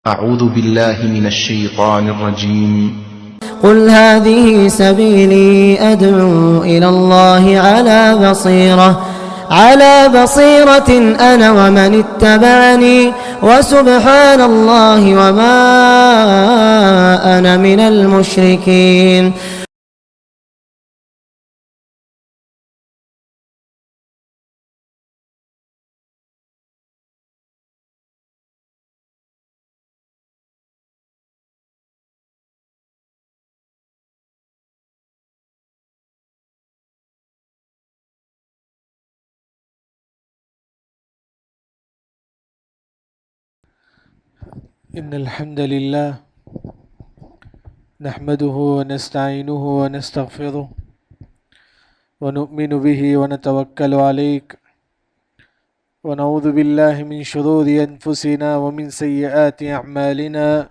أعوذ بالله من الشيطان الرجيم. قل هذه سبيلي أدعو إلى الله على بصيرة أنا ومن اتبعني وسبحان الله وما أنا من المشركين. إن الحمد لله نحمده ونستعينه ونستغفره ونؤمن به ونتوكل عليه ونعوذ بالله من شرور أنفسنا ومن سيئات أعمالنا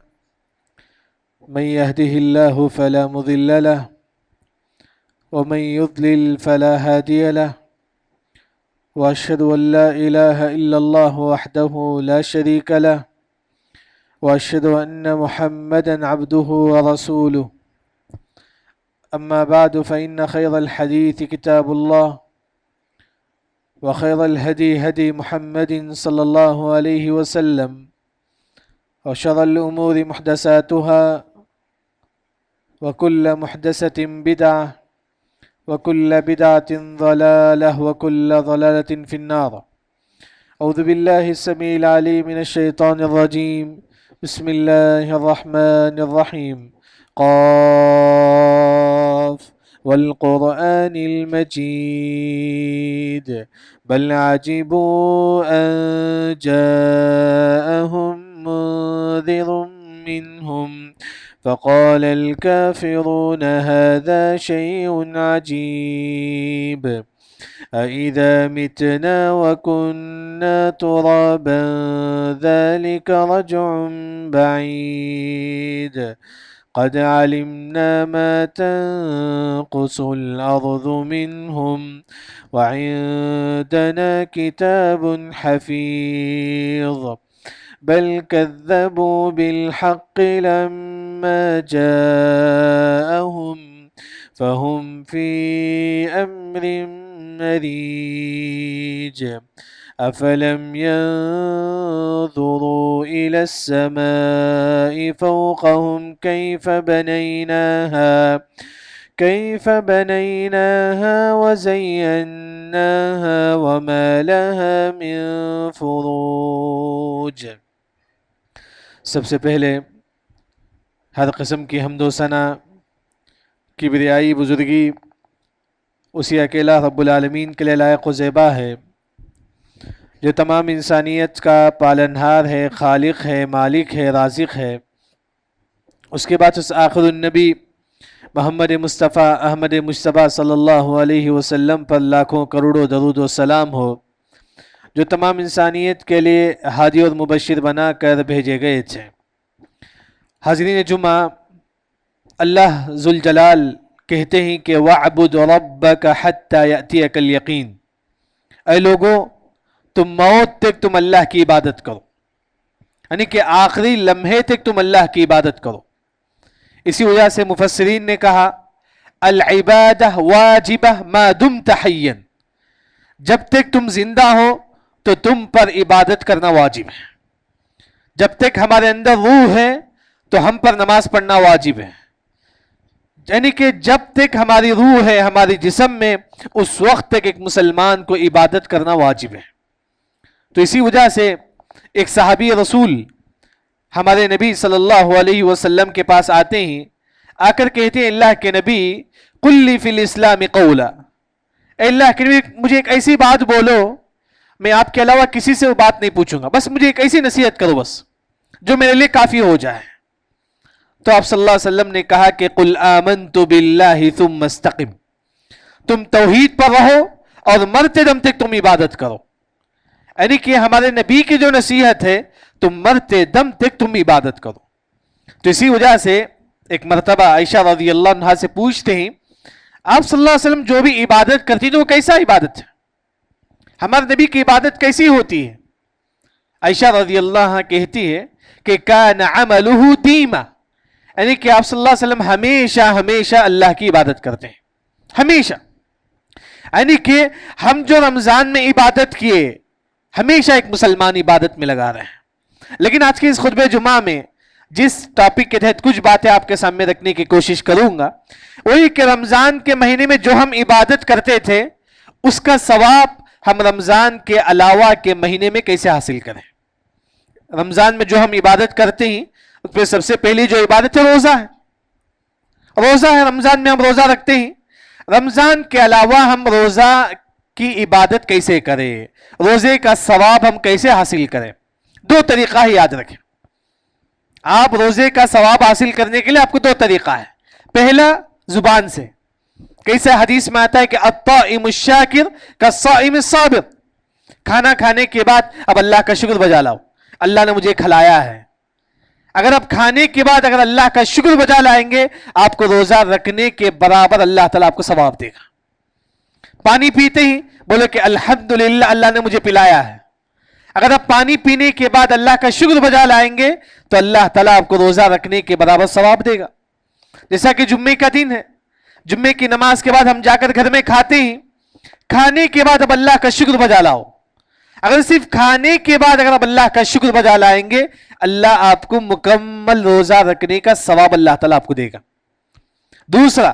من يهده الله فلا مضل له ومن يضلل فلا هادي له وأشهد أن لا إله إلا الله وحده لا شريك له وأشهد أن محمدًا عبده ورسوله. أما بعد فإن خير الحديث كتاب الله وخير الهدي هدي محمد صلى الله عليه وسلم وشر الأمور محدثاتها وكل محدثة بدعة وكل بدعة ضلالة وكل ضلالة في النار. أعوذ بالله السميع العليم من الشيطان الرجيم. بسم الله الرحمن الرحيم. قاف والقرآن المجيد بل عجبوا أن جاءهم منذر منهم فقال الكافرون هذا شيء عجيب أإذا متنا وكنا ترابا ذلك رجع بعيد قد علمنا ما تنقص الأرض منهم وعندنا كتاب حفيظ بل كذبوا بالحق لما جاءهم فهم في أمر مريج أفلم ينظروا إلى السماء فوقهم كيف بنيناها وزيناها وما لها من فروج. سب سے پہلے ہر قسم کی حمد و ثنا کبریائی بزرگی اسی اکیلا رب العالمین کے لیے لائق و زیبا ہے جو تمام انسانیت کا پالنہار ہے، خالق ہے، مالک ہے، رازق ہے. اس کے بعد اس آخر النبی محمد مصطفیٰ احمد مجتبیٰ صلی اللہ علیہ وسلم پر لاکھوں کروڑوں درود و سلام ہو جو تمام انسانیت کے لیے ہادی اور مبشر بنا کر بھیجے گئے تھے. حاضرین جمعہ، اللہ ذوالجلال کہتے ہیں کہ وَاعْبُدْ رَبَّكَ حَتَّى يَأْتِيَكَ الْيَقِينُ. اے لوگوں، تم موت تک تم اللہ کی عبادت کرو، یعنی کہ آخری لمحے تک تم اللہ کی عبادت کرو. اسی وجہ سے مفسرین نے کہا العبادہ واجبہ ما دمت حیا، جب تک تم زندہ ہو تو تم پر عبادت کرنا واجب ہے. جب تک ہمارے اندر روح ہے تو ہم پر نماز پڑھنا واجب ہے، یعنی کہ جب تک ہماری روح ہے ہماری جسم میں اس وقت تک ایک مسلمان کو عبادت کرنا واجب ہے. تو اسی وجہ سے ایک صحابی رسول ہمارے نبی صلی اللہ علیہ وسلم کے پاس آتے ہیں، آ کر کہتے ہیں اللہ کے نبی قل لی فی الاسلام قولا، اے اللہ کے نبی مجھے ایک ایسی بات بولو، میں آپ کے علاوہ کسی سے وہ بات نہیں پوچھوں گا، بس مجھے ایک ایسی نصیحت کرو بس جو میرے لیے کافی ہو جائے. تو آپ صلی اللہ علیہ وسلم نے کہا کہ قل آمنت باللہ ثم استقم، تم توحید پر رہو اور مرتے دم تک تم عبادت کرو. یعنی کہ ہمارے نبی کی جو نصیحت ہے تم مرتے دم تک تم عبادت کرو. تو اسی وجہ سے ایک مرتبہ عائشہ رضی اللہ عنہا سے پوچھتے ہیں آپ صلی اللہ علیہ وسلم جو بھی عبادت کرتی تو وہ کیسا عبادت ہے؟ ہمارے نبی کی عبادت کیسی ہوتی ہے؟ عائشہ رضی اللہ عنہ کہتی ہے کہ کان عملہ دیما، یعنی کہ آپ صلی اللہ علیہ وسلم ہمیشہ ہمیشہ اللہ کی عبادت کرتے ہیں، ہمیشہ، یعنی کہ ہم جو رمضان میں عبادت کیے ہمیشہ ایک مسلمان عبادت میں لگا رہے ہیں. لیکن آج کے اس خطبہ جمعہ میں جس ٹاپک کے تحت کچھ باتیں آپ کے سامنے رکھنے کی کوشش کروں گا وہی کہ رمضان کے مہینے میں جو ہم عبادت کرتے تھے اس کا ثواب ہم رمضان کے علاوہ کے مہینے میں کیسے حاصل کریں. رمضان میں جو ہم عبادت کرتے ہیں اس پہ سب سے پہلی جو عبادت ہے روزہ ہے. روزہ ہے، رمضان میں ہم روزہ رکھتے ہیں. رمضان کے علاوہ ہم روزہ کی عبادت کیسے کریں، روزے کا ثواب ہم کیسے حاصل کریں. دو طریقہ ہی یاد رکھیں. آپ روزے کا ثواب حاصل کرنے کے لیے آپ کو دو طریقہ ہے. پہلا زبان سے، کیسے حدیث میں آتا ہے کہ الطائم الشاکر کالصائم الصابر، کھانا کھانے کے بعد اب اللہ کا شکر بجا لاؤ، اللہ نے مجھے کھلایا ہے. اگر آپ کھانے کے بعد اگر اللہ کا شکر بجا لائیں گے آپ کو روزہ رکھنے کے برابر اللہ تعالیٰ آپ کو ثواب دے گا. پانی پیتے ہی بولو کہ الحمدللہ اللہ نے مجھے پلایا ہے. اگر آپ پانی پینے کے بعد اللہ کا شکر بجا لائیں گے تو اللہ تعالیٰ آپ کو روزہ رکھنے کے برابر ثواب دے گا. جیسا کہ جمعے کا دن ہے، جمعے کی نماز کے بعد ہم جا کر گھر میں کھاتے ہیں، کھانے کے بعد اب اللہ کا شکر بجا لاؤ. اگر صرف کھانے کے بعد اگر آپ اللہ کا شکر بجا لائیں گے اللہ آپ کو مکمل روزہ رکھنے کا ثواب اللہ تعالیٰ آپ کو دے گا. دوسرا،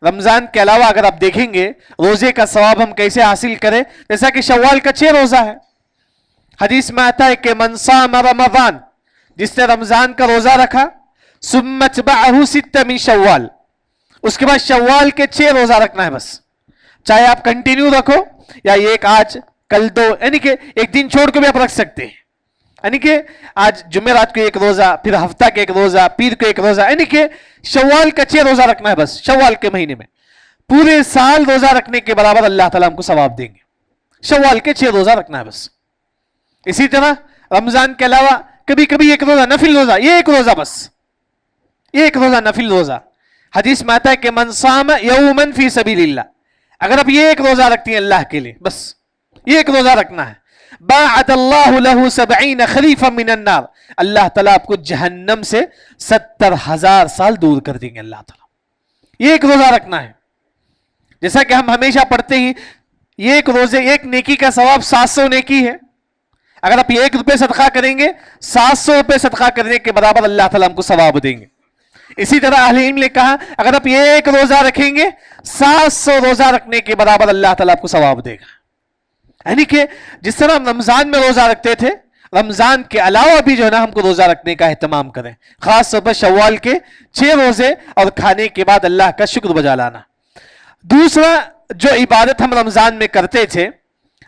رمضان کے علاوہ اگر آپ دیکھیں گے روزے کا ثواب ہم کیسے حاصل کریں، جیسا کہ شوال کا 6 روزہ ہے. حدیث میں آتا ہے کہ من صام رمضان، جس نے رمضان کا روزہ رکھا، ثم اتبعہ 6 من شوال، اس کے بعد شوال کے 6 روزہ رکھنا ہے. بس چاہے آپ کنٹینیو رکھو یا ایک آج کل 2، یعنی کہ ایک دن چھوڑ کے بھی آپ رکھ سکتے ہیں. یعنی کہ آج جمعرات کو 1 روزہ، پھر ہفتہ کے 1 روزہ، پیر کو 1 روزہ، یعنی کہ شوال کا 6 روزہ رکھنا ہے. بس شوال کے مہینے میں پورے سال روزہ رکھنے کے برابر اللہ تعالیٰ ہم کو ثواب دیں گے. شوال کے 6 روزہ رکھنا ہے بس. اسی طرح رمضان کے علاوہ کبھی کبھی 1 روزہ نفل روزہ، یہ 1 روزہ بس، یہ 1 روزہ نفل روزہ. حدیث میں آتا ہے کہ من صام یوما فی سبیل اللہ، اگر آپ یہ 1 روزہ رکھتی ہیں اللہ کے لیے، بس یہ 1 روزہ رکھنا ہے، باعد اللہ له 70 خریفا من النار، اللہ تعالیٰ آپ کو جہنم سے 70,000 سال دور کر دیں گے اللہ تعالیٰ. یہ 1 روزہ رکھنا ہے. جیسا کہ ہم ہمیشہ پڑھتے ہیں یہ 1 روزے 1 نیکی کا ثواب 700 نیکی ہے. اگر آپ 1 روپے صدقہ کریں گے 700 روپے صدقہ کرنے کے برابر اللہ تعالیٰ ہم کو ثواب دیں گے. اسی طرح اہل علم نے کہا اگر آپ یہ 1 روزہ رکھیں گے 700 روزہ رکھنے کے برابر اللہ تعالیٰ آپ کو ثواب دے گا. یعنی کہ جس طرح ہم رمضان میں روزہ رکھتے تھے رمضان کے علاوہ بھی جو ہے نا ہم کو روزہ رکھنے کا اہتمام کریں، خاص طور پر شوال کے 6 روزے اور کھانے کے بعد اللہ کا شکر بجا لانا. دوسرا جو عبادت ہم رمضان میں کرتے تھے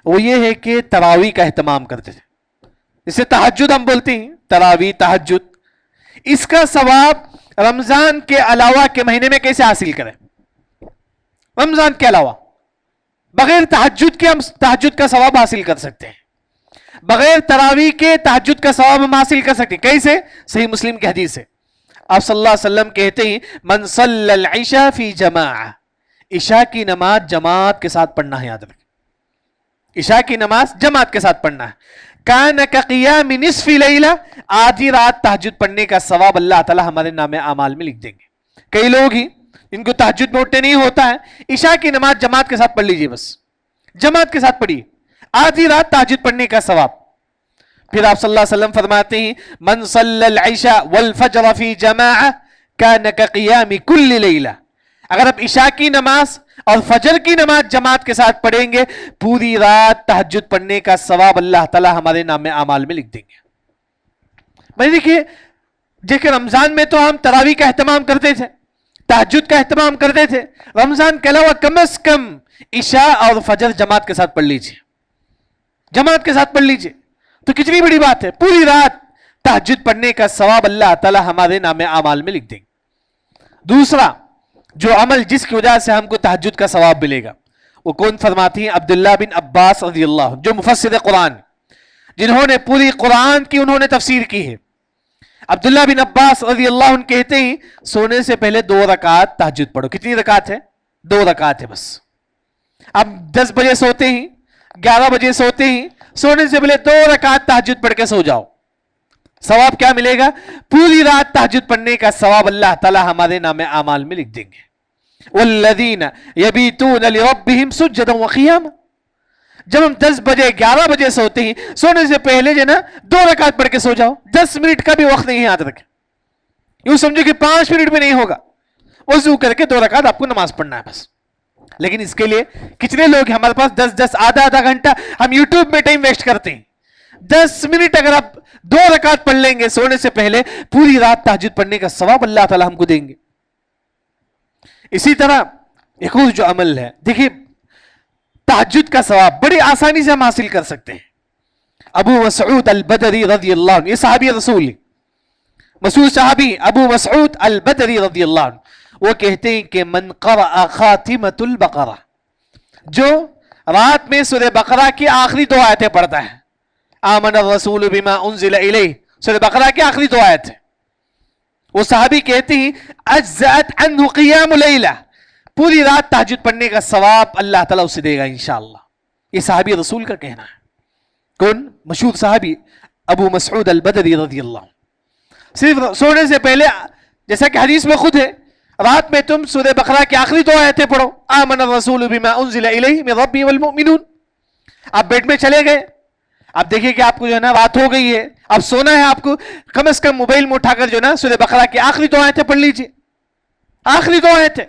وہ یہ ہے کہ تراویح کا اہتمام کرتے تھے، جسے تہجد ہم بولتے ہیں، تراویح تہجد. اس کا ثواب رمضان کے علاوہ کے مہینے میں کیسے حاصل کریں؟ رمضان کے علاوہ بغیر تہجد کے ہم تہجد کا ثواب حاصل کر سکتے ہیں، بغیر تراویح کے تہجد کا ثواب ہم حاصل کر سکتے ہیں. کیسے؟ صحیح مسلم کی حدیث ہے، آپ صلی اللہ علیہ وسلم کہتے ہیں من صلی العشاء فی جماعہ، عشاء کی نماز جماعت کے ساتھ پڑھنا ہے. یاد رکھیں عشاء کی نماز جماعت کے ساتھ پڑھنا ہے. کان کقیام نصف لیلہ، آدھی رات تہجد پڑھنے کا ثواب اللہ تعالی ہمارے نام اعمال میں لکھ دیں گے. کئی لوگ ہی ان کو تہجد میں اٹھنے نہیں ہوتا ہے، عشاء کی نماز جماعت کے ساتھ پڑھ لیجئے، بس جماعت کے ساتھ پڑھیے، آدھی رات تہجد پڑھنے کا ثواب. پھر آپ صلی اللہ علیہ وسلم فرماتے ہیں من صلی العشاء والفجر فی جماعہ کان کقیام کل لیلہ، اگر آپ عشاء کی نماز اور فجر کی نماز جماعت کے ساتھ پڑھیں گے پوری رات تہجد پڑھنے کا ثواب اللہ تعالی ہمارے نام اعمال میں لکھ دیں گے. بھائی دیکھیں رمضان میں تو ہم تراویح کا اہتمام کرتے تھے، تہجد کا اہتمام کرتے تھے، رمضان کے علاوہ کم از کم عشاء اور فجر جماعت کے ساتھ پڑھ لیجئے، جماعت کے ساتھ پڑھ لیجئے تو کتنی بڑی بات ہے. پوری رات تہجد پڑھنے کا ثواب اللہ تعالی ہمارے نام اعمال میں لکھ دیں گے. دوسرا جو عمل جس کی وجہ سے ہم کو تہجد کا ثواب ملے گا وہ کون فرماتی ہیں؟ عبداللہ بن عباس رضی اللہ عنہ، جو مفسر قرآن، جنہوں نے پوری قرآن کی انہوں نے تفسیر کی ہے. عبداللہ بن عباس رضی اللہ عنہ کہتے ہیں سونے سے پہلے 2 رکعت تہجد پڑھو. کتنی رکعت ہے؟ 2 رکعت ہے بس. اب 10 بجے سوتے ہیں، 11 بجے سوتے ہیں، سونے سے پہلے 2 رکعت تہجد پڑھ کے سو جاؤ. ثواب کیا ملے گا؟ پوری رات تہجد پڑھنے کا ثواب اللہ تعالی ہمارے نام اعمال میں لکھ دیں گے. والذین یبیتون لربہم سجدا وقیاما. جب ہم 10 بجے 11 بجے سوتے ہیں، سونے سے پہلے جو ہے نا 2 رکعت پڑھ کے سو جاؤ. 10 منٹ کا بھی وقت نہیں ہے یاد رکھیں. یوں سمجھو کہ 5 منٹ میں نہیں ہوگا. وضو کر کے 2 رکعت آپ کو نماز پڑھنا ہے بس. لیکن اس کے لیے کتنے لوگ ہیں ہمارے پاس 10 آدھا گھنٹہ ہم یوٹیوب میں ٹائم ویسٹ کرتے ہیں. 10 منٹ اگر آپ 2 رکعت پڑھ لیں گے سونے سے پہلے، پوری رات تہجد پڑھنے کا ثواب اللہ تعالی ہم کو دیں گے. اسی طرح ایک اور جو عمل ہے، دیکھیے تہجد کا ثواب بڑی آسانی سے ہم حاصل کر سکتے ہیں. ابو مسعود البدری رضی اللہ عنہ، یہ صحابی رسول ہے، مشہور صحابی ابو مسعود البدری رضی اللہ عنہ، وہ کہتے ہیں کہ من قرأ خاتمۃ البقرہ، جو رات میں سورہ بقرہ کی آخری 2 آیتیں پڑھتا ہے، آمن الرسول بما انزل الیہ، سورہ بقرہ کی آخری 2 آیت ہے، وہ صحابی کہتے ہیں اجزأت عنہ قیام لیلہ، پوری رات تہجد پڑھنے کا ثواب اللہ تعالیٰ اسے دے گا انشاءاللہ. یہ صحابی رسول کا کہنا ہے. کون؟ مشہور صحابی ابو مسعود البدری رضی اللہ عنہ. صرف سونے سے پہلے، جیسا کہ حدیث میں خود ہے، رات میں تم سورہ بقرہ کی آخری 2 آیتیں پڑھو، آمن الرسول بما انزل الیہ من ربہ والمؤمنون. آپ بیڈ میں چلے گئے، آپ دیکھیں کہ آپ کو جو ہے نا رات ہو گئی ہے، اب سونا ہے، آپ کو کم از کم موبائل میں اٹھا کر جو ہے نا سورہ بقرہ کی آخری 2 آیتیں پڑھ لیجیے. آخری 2 آیتیں.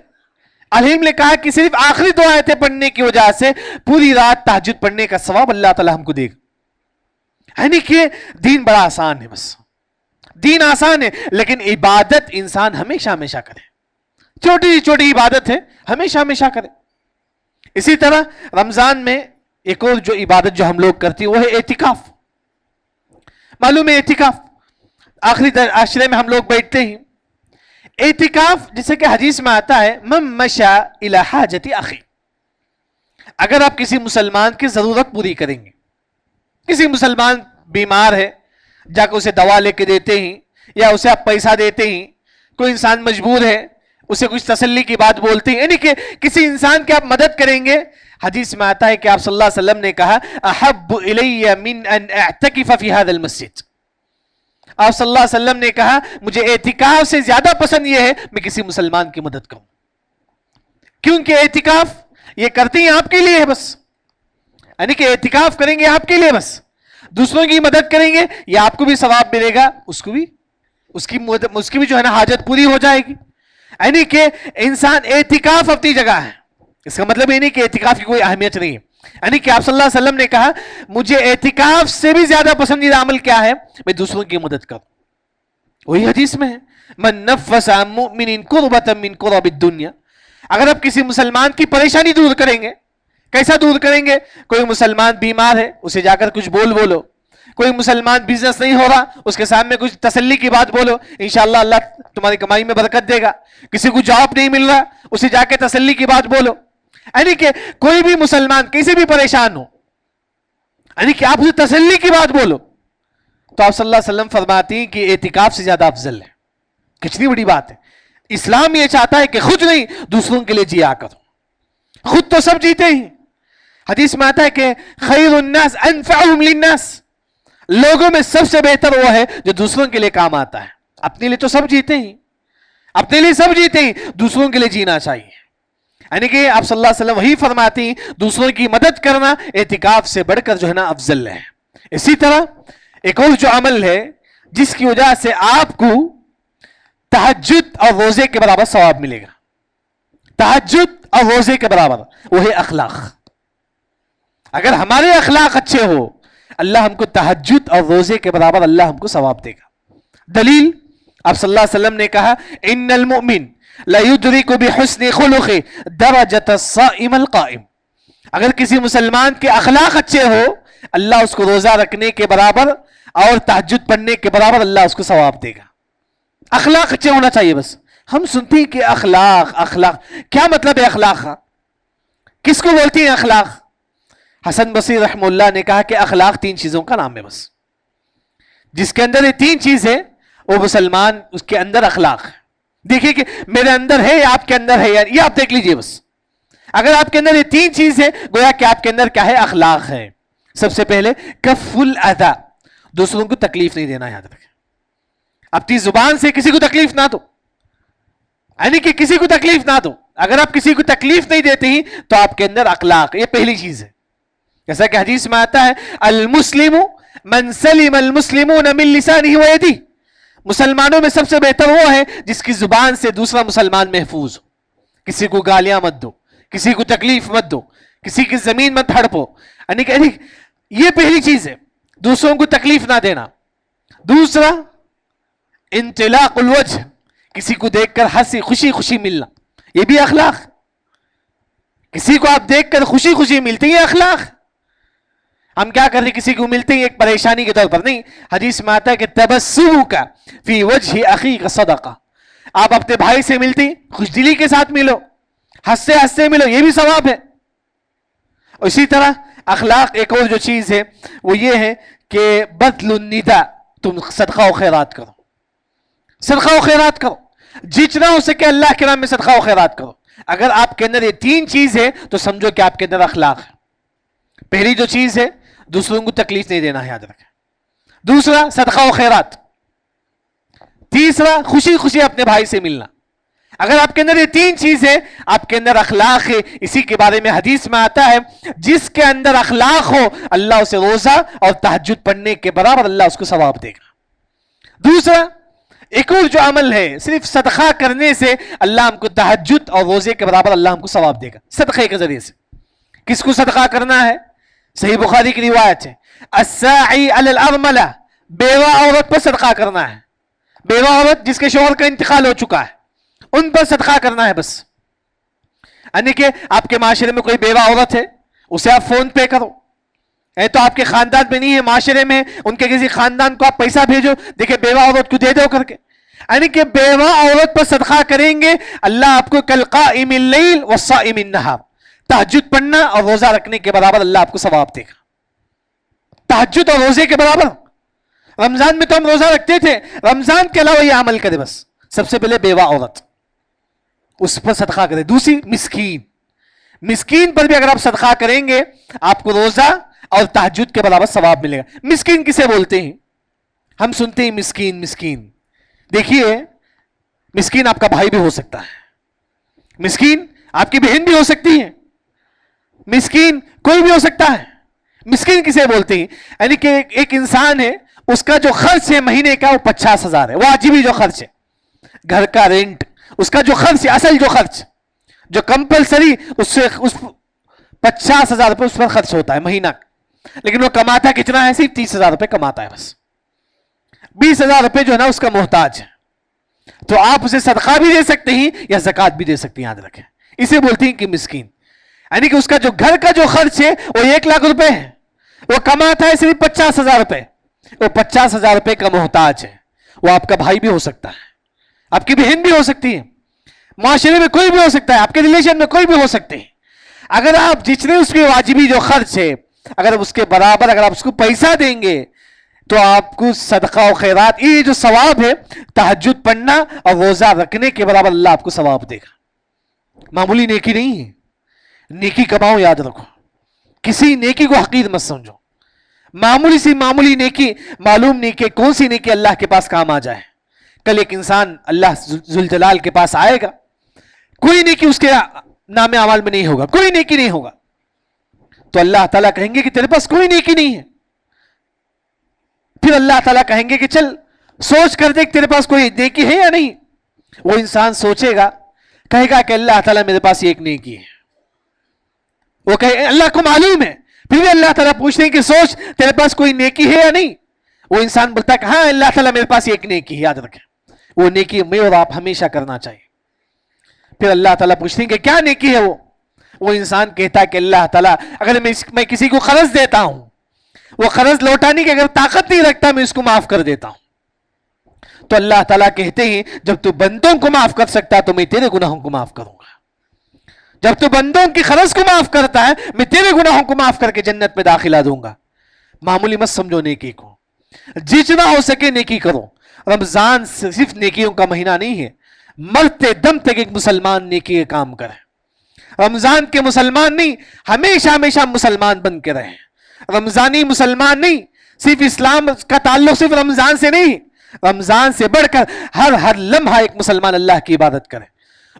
علیم نے کہا کہ صرف آخری 2 آیتیں پڑھنے کی وجہ سے پوری رات تہجد پڑھنے کا ثواب اللہ تعالی ہم کو دے گا. یعنی کہ دین بڑا آسان ہے، بس دین آسان ہے، لیکن عبادت انسان ہمیشہ ہمیشہ کرے. چھوٹی چھوٹی عبادت ہے، ہمیشہ ہمیشہ کرے. اسی طرح رمضان میں ایک اور جو عبادت جو ہم لوگ کرتے ہیں وہ ہے اعتکاف. معلوم ہے اعتکاف آخری عشرے میں ہم لوگ بیٹھتے ہیں. اعتکاف جیسے کہ حدیث میں آتا ہے من مشى الى حاجت اخی، اگر آپ کسی مسلمان کی ضرورت پوری کریں گے، کسی مسلمان بیمار ہے، جا کے اسے دوا لے کے دیتے ہیں، یا اسے آپ پیسہ دیتے ہیں، کوئی انسان مجبور ہے اسے کچھ تسلی کی بات بولتے ہیں، یعنی کہ کسی انسان کی آپ مدد کریں گے. حدیث میں آتا ہے کہ آپ صلی اللہ علیہ وسلم نے کہا احب الی من ان اعتکف فی هذا المسجد. آپ صلی اللہ علیہ وسلم نے کہا مجھے اعتکاف سے زیادہ پسند یہ ہے میں کسی مسلمان کی مدد کروں، کیونکہ اعتکاف یہ کرتے ہیں آپ کے لیے ہے بس. یعنی کہ اعتکاف کریں گے آپ کے لیے بس، دوسروں کی مدد کریں گے یہ آپ کو بھی ثواب ملے گا، اس کو بھی اس کی بھی جو ہے نا حاجت پوری ہو جائے گی. یعنی کہ انسان اعتکاف اپنی جگہ ہے، اس کا مطلب یہ نہیں کہ اعتکاف کی کوئی اہمیت نہیں ہے. یعنی کہ آپ صلی اللہ علیہ وسلم نے کہا مجھے اعتکاف سے بھی زیادہ پسندیدہ عمل کیا ہے؟ میں دوسروں کی مدد کروں. وہی حدیث میں ہے من نفس عن مؤمن کربۃ من کرب الدنیا. اگر آپ کسی مسلمان کی پریشانی دور کریں گے، کیسا دور کریں گے؟ کوئی مسلمان بیمار ہے اسے جا کر کچھ بولو، کوئی مسلمان بزنس نہیں ہو رہا اس کے سامنے کچھ تسلی کی بات بولو، انشاءاللہ اللہ تمہاری کمائی میں برکت دے گا. کسی کو جاب نہیں مل رہا اسے جا کے تسلی کی بات بولو. یعنی کہ کوئی بھی مسلمان کسی بھی پریشان ہو، یعنی کہ آپ اسے تسلی کی بات بولو. تو آپ صلی اللہ علیہ وسلم فرماتی ہیں کہ اعتکاف سے زیادہ افضل ہے. کتنی بڑی بات ہے. اسلام یہ چاہتا ہے کہ خود نہیں دوسروں کے لیے جیا کرو. خود تو سب جیتے ہیں. حدیث میں آتا ہے کہ خیر الناس انفعهم للناس، لوگوں میں سب سے بہتر وہ ہے جو دوسروں کے لیے کام آتا ہے. اپنے لیے تو سب جیتے ہیں، اپنے لیے سب جیتے ہیں، دوسروں کے لیے جینا چاہیے. یعنی کہ آپ صلی اللہ علیہ وسلم وہی فرماتی ہیں دوسروں کی مدد کرنا اعتکاف سے بڑھ کر جو ہے نا افضل ہے. اسی طرح ایک اور جو عمل ہے جس کی وجہ سے آپ کو تہجد اور روزے کے برابر ثواب ملے گا، تہجد اور روزے کے برابر، وہ ہے اخلاق. اگر ہمارے اخلاق اچھے ہو اللہ ہم کو تہجد اور روزے کے برابر اللہ ہم کو ثواب دے گا. دلیل آپ صلی اللہ علیہ وسلم نے کہا ان المؤمن لا يدرك بحسن خلقه درجة الصائم القائم. اگر کسی مسلمان کے اخلاق اچھے ہو اللہ اس کو روزہ رکھنے کے برابر اور تہجد پڑھنے کے برابر اللہ اس کو ثواب دے گا. اخلاق اچھے ہونا چاہیے. بس ہم سنتے ہیں کہ اخلاق کیا مطلب ہے اخلاق؟ کس کو بولتی ہیں اخلاق؟ حسن بصری رحمہ اللہ نے کہا کہ اخلاق 3 چیزوں کا نام ہے. بس جس کے اندر یہ 3 چیزیں وہ مسلمان اس کے اندر اخلاق ہے. دیکھیے کہ میرے اندر ہے یا آپ کے اندر ہے، یہ آپ دیکھ لیجئے. بس اگر آپ کے اندر یہ 3 چیز ہے گویا کہ آپ کے اندر کیا ہے؟ اخلاق ہے. سب سے پہلے کف الاذى، دوسروں کو تکلیف نہیں دینا. یاد رکھیں اپنی زبان سے کسی کو تکلیف نہ دو، یعنی کہ کسی کو تکلیف نہ دو. اگر آپ کسی کو تکلیف نہیں دیتے ہی تو آپ کے اندر اخلاق، یہ پہلی چیز ہے. جیسا کہ حدیث میں آتا ہے المسلم من سلم المسلمون من لسانه ويده، مسلمانوں میں سب سے بہتر وہ ہے جس کی زبان سے دوسرا مسلمان محفوظ ہو. کسی کو گالیاں مت دو، کسی کو تکلیف مت دو، کسی کی زمین مت ہڑپو. یعنی کہ یہ پہلی چیز ہے، دوسروں کو تکلیف نہ دینا. دوسرا انطلاق الوجہ، کسی کو دیکھ کر ہنسی خوشی خوشی ملنا، یہ بھی اخلاق. کسی کو آپ دیکھ کر خوشی خوشی ملتے ہیں، یہ اخلاق. ہم کیا کر رہے ہیں، کسی کو ملتے ہیں ایک پریشانی کے طور پر نہیں. حدیث میں آتا ہے کہ تبسمک فی وجہ اخیک صدقہ، آپ اپنے بھائی سے ملتے ہیں خوش دلی کے ساتھ ملو، ہنستے ہنستے ملو، یہ بھی ثواب ہے. اسی طرح اخلاق ایک اور جو چیز ہے وہ یہ ہے کہ بذل النداء، تم صدقہ و خیرات کرو، صدقہ و خیرات کرو، جتنا ہو سکے اللہ کے نام میں صدقہ و خیرات کرو. اگر آپ کے اندر یہ تین چیز ہے تو سمجھو کہ آپ کے اندر اخلاق ہے. پہلی جو چیز ہے دوسروں کو تکلیف نہیں دینا ہے، یاد رکھیں. دوسرا صدقہ و خیرات. تیسرا خوشی خوشی اپنے بھائی سے ملنا. اگر آپ کے اندر یہ تین چیز ہے آپ کے اندر اخلاق ہے. اسی کے بارے میں حدیث میں آتا ہے جس کے اندر اخلاق ہو اللہ اسے روزہ اور تہجد پڑھنے کے برابر اللہ اس کو ثواب دے گا. دوسرا ایک اور جو عمل ہے صرف صدقہ کرنے سے اللہ ہم کو تہجد اور روزے کے برابر اللہ ہم کو ثواب دے گا صدقے کے ذریعے سے. کس کو صدقہ کرنا ہے؟ صحیح بخاری کی روایت ہے الساعی علی الارملہ، بیوہ عورت پر صدقہ کرنا ہے. بیوہ عورت جس کے شوہر کا انتقال ہو چکا ہے ان پر صدقہ کرنا ہے بس. یعنی کہ آپ کے معاشرے میں کوئی بیوہ عورت ہے اسے آپ فون پے کرو، تو آپ کے خاندان میں نہیں ہے، معاشرے میں ان کے کسی خاندان کو آپ پیسہ بھیجو، دیکھیں بیوہ عورت کو دے دو کر کے. یعنی کہ بیوہ عورت پر صدقہ کریں گے اللہ آپ کو کالقائم اللیل والصائم النہار، تہجد پڑھنا اور روزہ رکھنے کے برابر اللہ آپ کو ثواب دے گا. تہجد اور روزے کے برابر. رمضان میں تو ہم روزہ رکھتے تھے، رمضان کے علاوہ یہ عمل کرے بس. سب سے پہلے بیوہ عورت، اس پر صدقہ کرے. دوسری مسکین، مسکین پر بھی اگر آپ صدقہ کریں گے آپ کو روزہ اور تہجد کے برابر ثواب ملے گا. مسکین کسے بولتے ہیں؟ ہم سنتے ہیں مسکین مسکین. دیکھیے مسکین آپ کا بھائی بھی ہو سکتا ہے، مسکین آپ کی بہن بھی ہو سکتی ہے، مسکین کوئی بھی ہو سکتا ہے. مسکین کسے بولتے ہیں؟ یعنی کہ ایک انسان ہے اس کا جو خرچ ہے مہینے کا وہ 50,000 ہے، واجبی جو خرچ ہے، گھر کا رینٹ، اس کا جو خرچ ہے اصل جو خرچ جو کمپلسری اس سے 50,000 روپے اس پر خرچ ہوتا ہے مہینہ. لیکن وہ کماتا کتنا ہے؟ صرف 30,000 روپے کماتا ہے بس. 20,000 روپے جو ہے نا اس کا محتاج ہے. تو آپ اسے صدقہ بھی دے سکتے ہیں یا زکوٰۃ بھی دے سکتے ہیں، یاد رکھیں. اسے بولتے ہیں کہ مسکین. یعنی کہ اس کا جو گھر کا جو خرچ ہے وہ 1 لاکھ روپے ہے، وہ کماتا ہے صرف 50,000 روپے، وہ 50,000 روپے کا محتاج ہے. وہ آپ کا بھائی بھی ہو سکتا ہے، آپ کی بہن بھی ہو سکتی ہے، معاشرے میں کوئی بھی ہو سکتا ہے، آپ کے ریلیشن میں کوئی بھی ہو سکتے ہیں. اگر آپ جتنے اس کے واجبی جو خرچ ہے اگر اس کے برابر اگر آپ اس کو پیسہ دیں گے تو آپ کو صدقہ و خیرات یہ جو ثواب ہے تہجد پڑھنا اور روزہ رکھنے کے برابر اللہ آپ کو ثواب دے گا. معمولی نیکی نہیں ہے، نیکی کماؤ، یاد رکھو. کسی نیکی کو حقیر مت سمجھو. معمولی سی معمولی نیکی معلوم نہیں کہ کون سی نیکی اللہ کے پاس کام آ جائے. کل ایک انسان اللہ ذوالجلال کے پاس آئے گا، کوئی نیکی اس کے نام اعمال میں نہیں ہوگا، کوئی نیکی نہیں ہوگا. تو اللہ تعالیٰ کہیں گے کہ تیرے پاس کوئی نیکی نہیں ہے. پھر اللہ تعالیٰ کہیں گے کہ چل سوچ کر دیکھ تیرے پاس کوئی نیکی ہے یا نہیں. وہ انسان سوچے گا، کہے گا کہ اللہ تعالیٰ میرے پاس ایک نیکی ہے. وہ کہے اللہ کو معلوم ہے. پھر بھی اللہ تعالیٰ پوچھتے ہیں کہ سوچ تیرے پاس کوئی نیکی ہے یا نہیں. وہ انسان بولتا ہے کہ ہاں اللہ تعالیٰ میرے پاس ایک نیکی ہے. یاد رکھیں وہ نیکی میں اور آپ ہمیشہ کرنا چاہیے. پھر اللہ تعالیٰ پوچھتے ہیں کہ کیا نیکی ہے وہ انسان کہتا ہے کہ اللہ تعالیٰ اگر میں کسی کو قرض دیتا ہوں وہ قرض لوٹانے کی اگر طاقت نہیں رکھتا میں اس کو معاف کر دیتا ہوں. تو اللہ تعالیٰ کہتے ہیں جب تو بندوں کو معاف کر سکتا تو میں تیرے گناہوں کو معاف کروں گا. جب تو بندوں کی قرض کو معاف کرتا ہے میں تیرے گناہوں کو معاف کر کے جنت میں داخلہ دوں گا. معمولی مت سمجھو نیکی کو، جتنا ہو سکے نیکی کرو. رمضان صرف نیکیوں کا مہینہ نہیں ہے، مرتے دم تک ایک مسلمان نیکی کے کام کرے. رمضان کے مسلمان نہیں، ہمیشہ ہمیشہ مسلمان بن کے رہے. رمضانی مسلمان نہیں، صرف اسلام کا تعلق صرف رمضان سے نہیں، رمضان سے بڑھ کر ہر لمحہ ایک مسلمان اللہ کی عبادت کرے.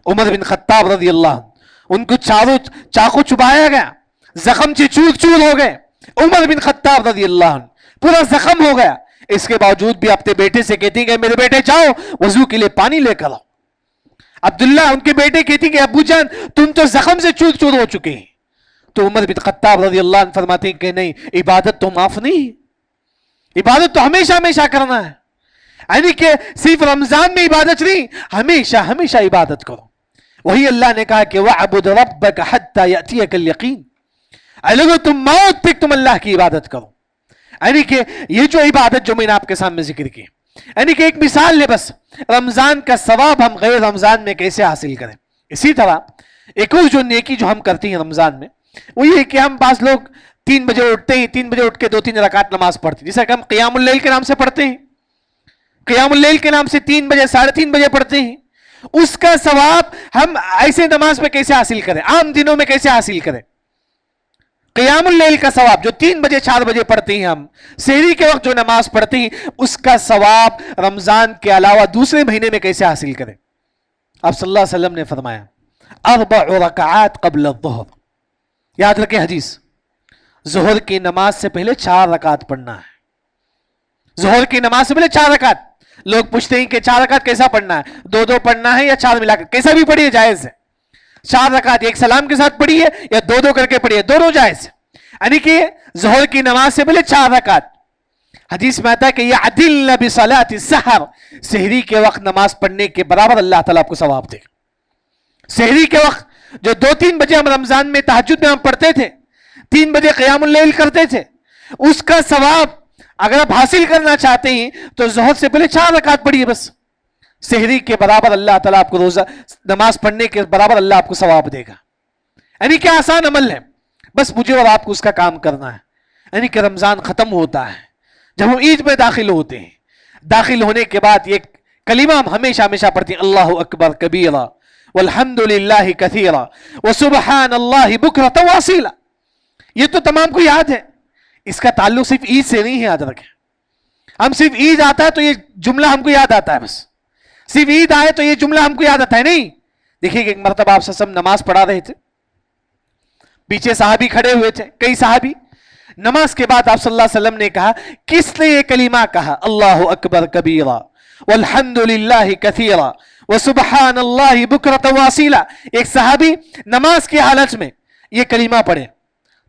عمر بن خطاب رضی اللہ عنہ, ان کو چاقو چبایا گیا, زخم سے چور چور ہو گئے. عمر بن خطاب رضی اللہ عنہ پورا زخم ہو گیا, اس کے باوجود بھی اپنے بیٹے سے کہتی کہ میرے بیٹے جاؤ وضو کے لیے پانی لے کر آؤ. عبداللہ ان کے بیٹے کہتی کہ ابو جان تم تو زخم سے چور چور ہو چکے ہیں. تو عمر بن خطاب رضی اللہ عنہ فرماتے ہیں کہ نہیں, عبادت تو معاف نہیں, عبادت تو ہمیشہ ہمیشہ کرنا ہے. یعنی کہ صرف رمضان میں عبادت نہیں, ہمیشہ ہمیشہ عبادت کرو. وہی اللہ نے کہا کہ وَعْبُدْ رَبَّكَ حَتَّى يَأْتِيَكَ الْيَقِينَ, اے لوگو تم موت تک تم اللہ کی عبادت کرو. یعنی کہ یہ جو عبادت جو میں نے آپ کے سامنے ذکر کی, یعنی کہ ایک مثال ہے بس, رمضان کا ثواب ہم غیر رمضان میں کیسے حاصل کریں. اسی طرح ایک اور جو نیکی جو ہم کرتے ہیں رمضان میں, وہ یہ کہ ہم بعض لوگ 3 بجے اٹھتے ہیں, 3 بجے اٹھ کے 2-3 رکعت نماز پڑھتے ہیں, جیسا کہ ہم قیام اللیل کے نام سے پڑھتے ہیں. قیام اللیل کے نام سے 3 بجے 3:30 بجے پڑھتے ہیں. اس کا ثواب ہم ایسے نماز میں کیسے حاصل کریں, عام دنوں میں کیسے حاصل کریں. قیام اللیل کا ثواب جو 3 بجے 4 بجے پڑھتے ہیں, ہم سحری کے وقت جو نماز پڑھتے ہیں, اس کا ثواب رمضان کے علاوہ دوسرے مہینے میں کیسے حاصل کریں. آپ صلی اللہ علیہ وسلم نے فرمایا 4 رکعات قبل الظہر, یاد رکھیں حدیث, ظہر کی نماز سے پہلے 4 رکعت پڑھنا ہے. ظہر کی نماز سے پہلے 4 رکعت. لوگ پوچھتے ہیں کہ 4 رکعت کیسا پڑھنا ہے, 2 پڑھنا ہے یا 4 ملا کر, کیسا بھی پڑھیے جائز ہے. 4 رکعت ایک سلام کے ساتھ پڑھیے یا 2 کر کے پڑھیے, دونوں جائز ہے. یعنی کہ ظہر کی نماز سے پہلے 4 رکعت. حدیث میں آتا ہے کہ یعدلن بصلاۃ السحر, سحری کے وقت نماز پڑھنے کے برابر اللہ تعالیٰ آپ کو ثواب دے گا. سحری کے وقت جو 2-3 بجے ہم رمضان میں تہجد میں ہم پڑھتے تھے, 3 بجے قیام اللیل کرتے تھے, اس کا ثواب اگر آپ حاصل کرنا چاہتے ہیں تو ظہر سے پہلے 4 رکعت پڑھیے بس. سحری کے برابر اللہ تعالیٰ آپ کو روزہ نماز پڑھنے کے برابر اللہ آپ کو ثواب دے گا. یعنی کہ آسان عمل ہے, بس مجھے اور آپ کو اس کا کام کرنا ہے. یعنی کہ رمضان ختم ہوتا ہے, جب ہم عید میں داخل ہوتے ہیں, داخل ہونے کے بعد یہ کلمہ ہم ہمیشہ ہمیشہ پڑھتے ہیں, اللہ اکبر کبیرہ والحمد للہ کثیرہ وسبحان اللہ بکرۃ واصیلا. یہ تو تمام کو یاد ہے, اس کا تعلق صرف عید سے نہیں ہے, یاد رکھیں. ہم صرف عید آتا ہے تو یہ جملہ ہم کو یاد آتا ہے, بس صرف عید آئے تو یہ جملہ ہم کو یاد آتا ہے, نہیں. دیکھیے کہ ایک مرتبہ آپ سب نماز پڑھا رہے تھے, پیچھے صحابی کھڑے ہوئے تھے, کئی صحابی. نماز کے بعد آپ صلی اللہ علیہ وسلم نے کہا, کس نے یہ کلمہ کہا, اللہ اکبر کبیرہ والحمد للہ کثیرہ وسبحان اللہ بکرۃ واصیلا. ایک صحابی نماز کی حالت میں یہ کلمہ پڑھے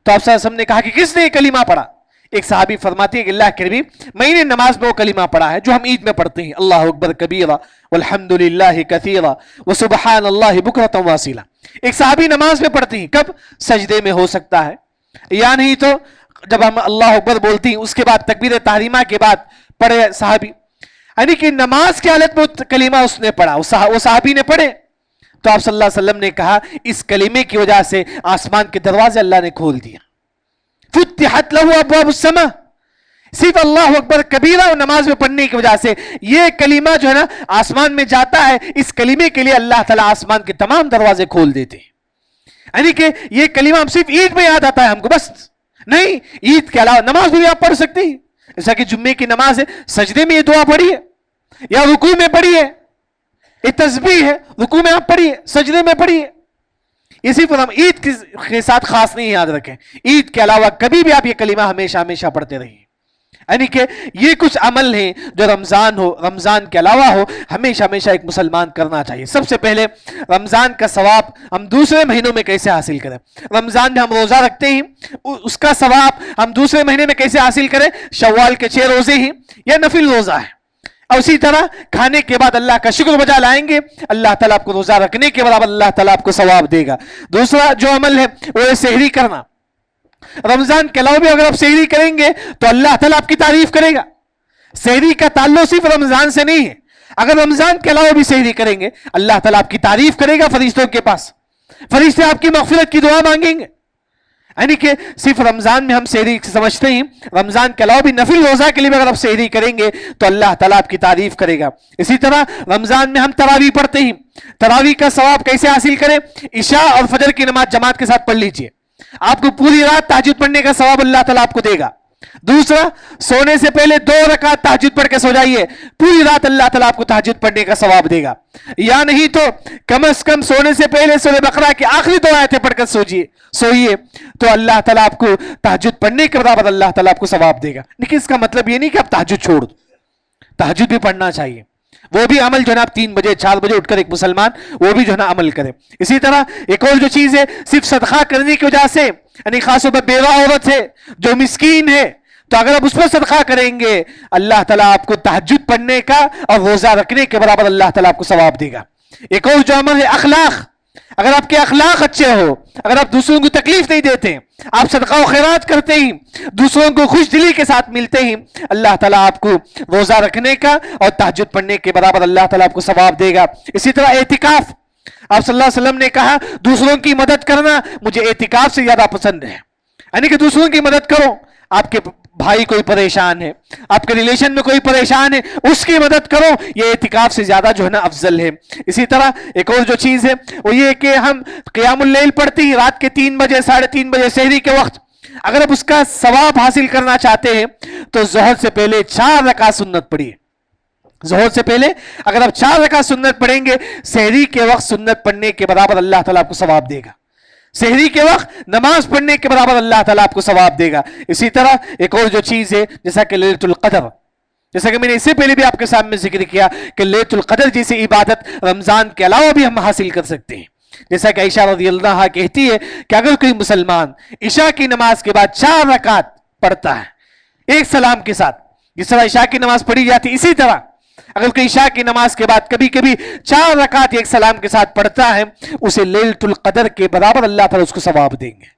تو آپ صلی اللہ علیہ وسلم نے کہا کہ کس نے یہ کلمہ پڑھا. ایک صحابی فرماتے ہیں کہ اللہ کے نبی, میں نے نماز میں وہ کلمہ پڑھا ہے جو ہم عید میں پڑھتے ہیں, اللہ اکبر کبیرہ والحمد للہ کثیرہ وسبحان اللہ بکرۃ واصیلا. ایک صحابی نماز میں پڑھتے ہیں, کب, سجدے میں ہو سکتا ہے, یا نہیں تو جب ہم اللہ اکبر بولتے ہیں اس کے بعد تکبیر تحریمہ کے بعد پڑھے صحابی. یعنی کہ نماز کی حالت میں کلمہ اس نے پڑھا, وہ صحابی نے پڑھے. تو آپ صلی اللہ علیہ وسلم نے کہا اس کلمے کی وجہ سے آسمان کے دروازے اللہ نے کھول دیا, فتحت لہ ابواب السماء. صرف اللہ اکبر کبیرہ اور نماز میں پڑھنے کی وجہ سے یہ کلمہ جو ہے نا آسمان میں جاتا ہے. اس کلمے کے لیے اللہ تعالیٰ آسمان کے تمام دروازے کھول دیتے ہیں. یعنی کہ یہ کلمہ ہم صرف عید میں یاد آتا ہے ہم کو, بس نہیں, عید کے علاوہ نماز بھی آپ پڑھ سکتے ہیں. جیسا کہ جمعے کی نماز ہے, سجدے میں یہ دعا پڑھیے یا رکوع میں پڑھیے, یہ تسبیح ہے, رکوع میں آپ پڑھیے, سجدے میں پڑھیے. یہ صرف ہم عید کے ساتھ خاص نہیں, یاد رکھیں, عید کے علاوہ کبھی بھی آپ یہ کلمہ ہمیشہ ہمیشہ پڑھتے رہیے. یعنی کہ یہ کچھ عمل ہیں جو رمضان ہو, رمضان کے علاوہ ہو, ہمیشہ ہمیشہ ایک مسلمان کرنا چاہیے. سب سے پہلے رمضان کا ثواب ہم دوسرے مہینوں میں کیسے حاصل کریں. رمضان میں ہم روزہ رکھتے ہیں, اس کا ثواب ہم دوسرے مہینے میں کیسے حاصل کریں. شوال کے 6 روزے ہیں یا نفل روزہ ہے, اور اسی طرح کھانے کے بعد اللہ کا شکر بجا لائیں گے, اللہ تعالیٰ آپ کو روزہ رکھنے کے برابر اللہ تعالیٰ آپ کو ثواب دے گا. دوسرا جو عمل ہے وہ ہے سحری کرنا. رمضان کے علاوہ بھی اگر آپ سحری کریں گے تو اللہ تعالیٰ آپ کی تعریف کرے گا. سحری کا تعلق صرف رمضان سے نہیں ہے, اگر رمضان کے علاوہ بھی سحری کریں گے اللہ تعالیٰ آپ کی تعریف کرے گا فرشتوں کے پاس, فرشتے آپ کی مغفرت کی دعا مانگیں گے. یعنی کہ صرف رمضان میں ہم سحری سمجھتے ہیں, رمضان کے علاوہ بھی نفل روزہ کے لیے بھی اگر آپ سحری کریں گے تو اللہ تعالیٰ آپ کی تعریف کرے گا. اسی طرح رمضان میں ہم تراویح پڑھتے ہیں, تراویح کا ثواب کیسے حاصل کریں. عشاء اور فجر کی نماز جماعت کے ساتھ پڑھ لیجئے, آپ کو پوری رات تہجد پڑھنے کا ثواب اللہ تعالیٰ آپ کو دے گا. دوسرا، سونے سے پہلے 2 رکعت تہجد پڑھ کے سو جائیے، پوری رات اللہ تعالیٰ آپ کو تہجد پڑھنے کا ثواب دے گا، یا نہیں تو کم از کم سونے سے پہلے سورہ بقرہ کی آخری 2 آیتیں پڑھ کر سوئیے تو اللہ تعالیٰ آپ کو تہجد پڑھنے کے برابر اللہ تعالیٰ آپ کو ثواب دے گا۔ لیکن اس کا مطلب یہ نہیں کہ آپ تہجد چھوڑ دو، تہجد بھی پڑھنا چاہیے، وہ بھی عمل جو ہے نا 3 بجے 4 بجے اٹھ کر ایک مسلمان وہ بھی جو ہے نا عمل کرے۔ اسی طرح ایک اور جو چیز ہے، صرف صدقہ کرنے کی وجہ سے، یعنی خاص طور پر بیوہ عورت ہے جو مسکین ہے، تو اگر آپ اس پر صدقہ کریں گے اللہ تعالیٰ آپ کو تہجد پڑھنے کا اور روزہ رکھنے کے برابر اللہ تعالیٰ آپ کو ثواب دے گا۔ ایک اور جو عمل ہے اخلاق، اگر آپ کے اخلاق اچھے ہو، اگر آپ دوسروں کو تکلیف نہیں دیتے، آپ صدقہ و خیرات کرتے ہی، دوسروں کو خوش دلی کے ساتھ ملتے ہی، اللہ تعالیٰ آپ کو روزہ رکھنے کا اور تہجد پڑھنے کے برابر اللہ تعالیٰ آپ کو ثواب دے گا۔ اسی طرح اعتکاف، آپ صلی اللہ علیہ وسلم نے کہا دوسروں کی مدد کرنا مجھے اعتکاف سے زیادہ پسند ہے، یعنی کہ دوسروں کی مدد کرو، آپ کے بھائی کوئی پریشان ہے، آپ کے ریلیشن میں کوئی پریشان ہے، اس کی مدد کرو، یہ اعتکاف سے زیادہ جو ہے نا افضل ہے۔ اسی طرح ایک اور جو چیز ہے وہ یہ کہ ہم قیام اللیل پڑھتے ہی رات کے 3 بجے 3:30 بجے سحری کے وقت، اگر آپ اس کا ثواب حاصل کرنا چاہتے ہیں تو ظہر سے پہلے 4 رکعت سنت پڑھیے۔ ظہر سے پہلے اگر آپ 4 رکعت سنت پڑھیں گے، سحری کے وقت سنت پڑھنے کے برابر اللہ تعالیٰ آپ کو ثواب دے گا، سحری کے وقت نماز پڑھنے کے برابر اللہ تعالیٰ آپ کو ثواب دے گا۔ اسی طرح ایک اور جو چیز ہے جیسا کہ لیلۃ القدر، جیسا کہ میں نے اس سے پہلے بھی آپ کے سامنے ذکر کیا کہ لیلۃ القدر جیسی عبادت رمضان کے علاوہ بھی ہم حاصل کر سکتے ہیں۔ جیسا کہ عائشہ رضی اللہ عنہا کہتی ہے کہ اگر کوئی مسلمان عشاء کی نماز کے بعد 4 رکعت پڑھتا ہے ایک سلام کے ساتھ، جس طرح عشاء کی نماز پڑھی جاتی، اسی طرح اگر کوئی عشاء کی نماز کے بعد کبھی کبھی 4 رکعت ایک سلام کے ساتھ پڑھتا ہے، اسے لیلۃ القدر کے برابر اللہ تعالیٰ اس کو ثواب دیں گے۔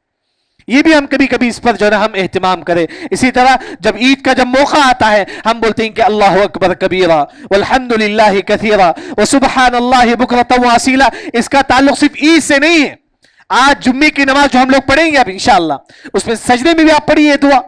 یہ بھی ہم کبھی کبھی اس پر جو ہے ہم اہتمام کریں۔ اسی طرح جب عید کا جب موقع آتا ہے ہم بولتے ہیں کہ اللہ اکبر کبیرہ والحمد للہ کثیرہ وسبحان اللہ بکرۃ واصیلا، اس کا تعلق صرف عید سے نہیں ہے۔ آج جمعے کی نماز جو ہم لوگ پڑھیں گے اب انشاءاللہ، اس میں سجدے میں بھی آپ پڑھیے دعا۔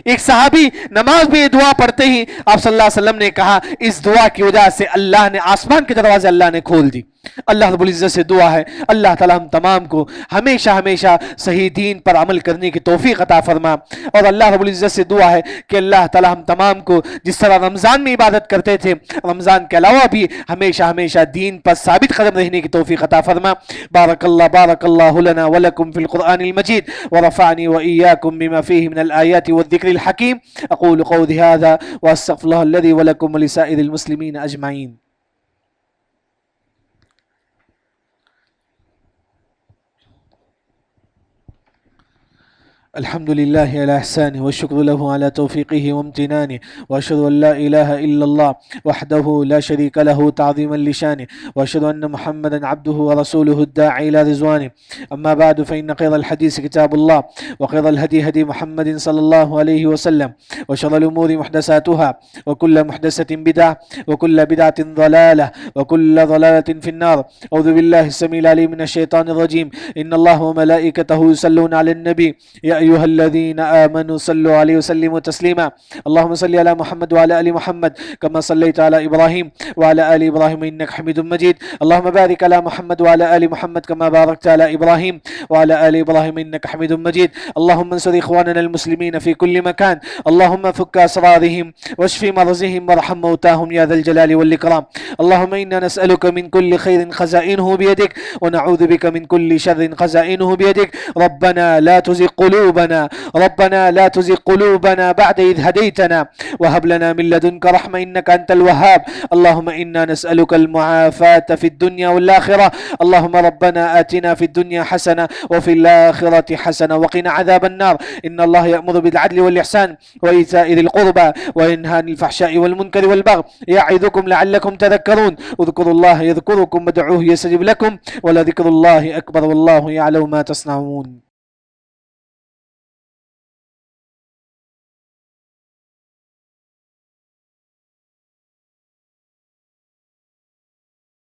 ایک صحابی نماز میں یہ دعا پڑھتے ہی آپ صلی اللہ علیہ وسلم نے کہا اس دعا کی وجہ سے اللہ نے آسمان کے دروازے اللہ نے کھول دی۔ اللہ رب العزت سے دعا ہے اللہ تعالی ہم تمام کو ہمیشہ ہمیشہ صحیح دین پر عمل کرنے کی توفیق عطا فرما، اور اللہ رب العزت سے دعا ہے کہ اللہ تعالی ہم تمام کو جس طرح رمضان میں عبادت کرتے تھے رمضان کے علاوہ بھی ہمیشہ ہمیشہ دین پر ثابت قدم رہنے کی توفیق عطا فرما۔ بارک اللہ لنا ولکم فی القرآن المجید ورفعنی وإیاکم بما فیہ من الآیات والذکر الحکیم۔ اقول قولی هذا واستغفر اللہ الذی ولکم ولسائر المسلمین اجمعین۔ الحمد لله على إحسانه والشكر له على توفيقه وامتنانه، وأشهد أن لا إله إلا الله وحده لا شريك له تعظيما لشانه، وأشهد أن محمدا عبده ورسوله الداعي إلى رضوانه. أما بعد فإن خير الحديث كتاب الله، وخير الهدي هدي محمد صلى الله عليه وسلم، وشر الأمور محدثاتها، وكل محدثة بدعة، وكل بدعة ضلالة، وكل ضلالة في النار. أعوذ بالله السميع العليم من الشيطان الرجيم. إن الله وملائكته يصلون على النبي يا أيها الذين آمنوا صلوا عليه وسلموا تسليما. اللهم صل على محمد وعلى آل محمد كما صليت على إبراهيم وعلى آل إبراهيم إنك حميد مجيد. اللهم بارك على محمد وعلى آل محمد كما باركت على إبراهيم وعلى آل إبراهيم إنك حميد مجيد. اللهم انصر إخواننا المسلمين في كل مكان. اللهم فك أسرارهم واشف مرضهم وارحم موتاهم يا ذا الجلال والإكرام. اللهم إنا نسألك من كل خير خزائنه بيدك، ونعوذ بك من كل شر خزائنه بيدك. ربنا لا تزغ قلوبنا بعد إذ هديتنا وهب لنا من لدنك رحمة إنك أنت الوهاب. اللهم إنا نسألك المعافاة في الدنيا والآخرة. اللهم ربنا آتنا في الدنيا حسنة وفي الآخرة حسنة وقنا عذاب النار. إن الله يأمر بالعدل والإحسان وإيتاء ذي القربى وينهى عن الفحشاء والمنكر والبغي يعظكم لعلكم تذكرون. اذكروا الله يذكركم وادعوه يستجب لكم ولذكر الله أكبر والله يعلم ما تصنعون.